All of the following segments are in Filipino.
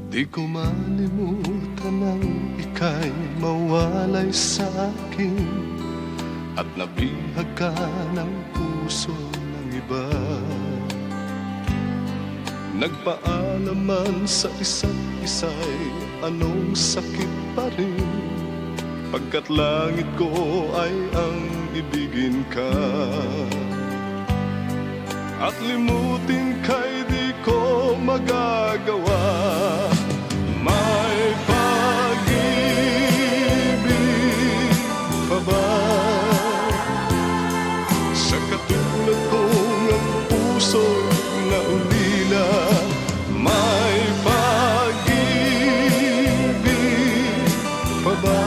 Di ko malimutan nang ika'y mawalay sa'kin at nabihag ka ng puso ng iba. Nagpaalaman sa isa't isa'y anong sakit pa rin, pagkat langit ko ay ang ibigin ka. At limutin ka'y di ko magagawa. May pag-ibig pa ba sa katulad kong ang puso'y naulila? May pag-ibig pa ba?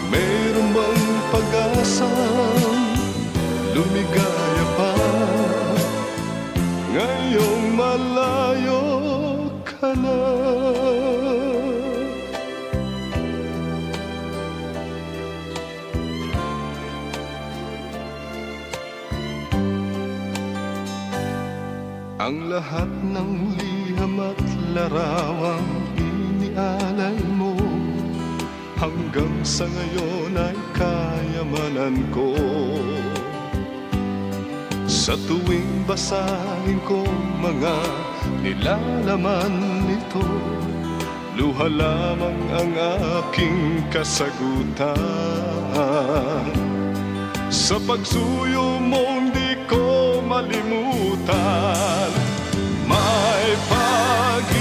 Mayroon bang pag-asang lumigaya pa ngayong malayo ka na? Ang lahat ng liham at larawang inialay mo hanggang sa ngayon ay kayamanan ko. Sa tuwing basahin ko mga nilalaman nito, luha lamang ang aking kasagutan. Sa pagsuyo mong di ko malimutan, may pag-ibig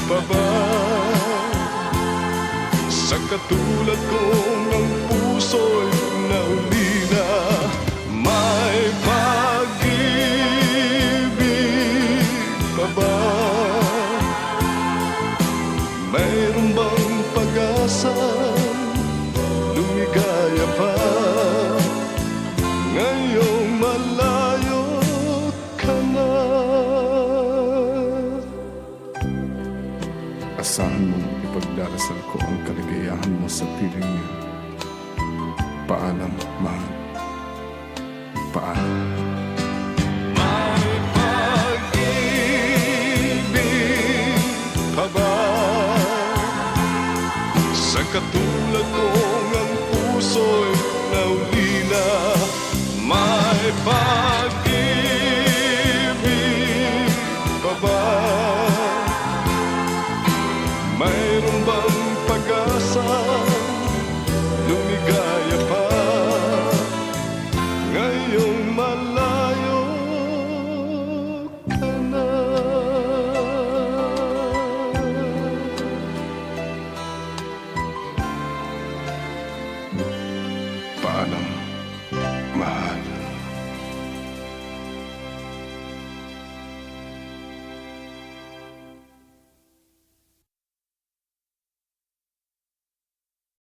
pa ba sa katulad kong ang puso'y naulila? May pag-ibig pa ba? Mayroon bang pag-asa lumigaya pa ngayong malayo ka na? Asahan mong ipagdarasal ko ang kaligayahan mo sa piling niya. Paalam, mahal. Paalam. May pag-ibig pa ba sa katulad kong ang puso'y naulila? May pag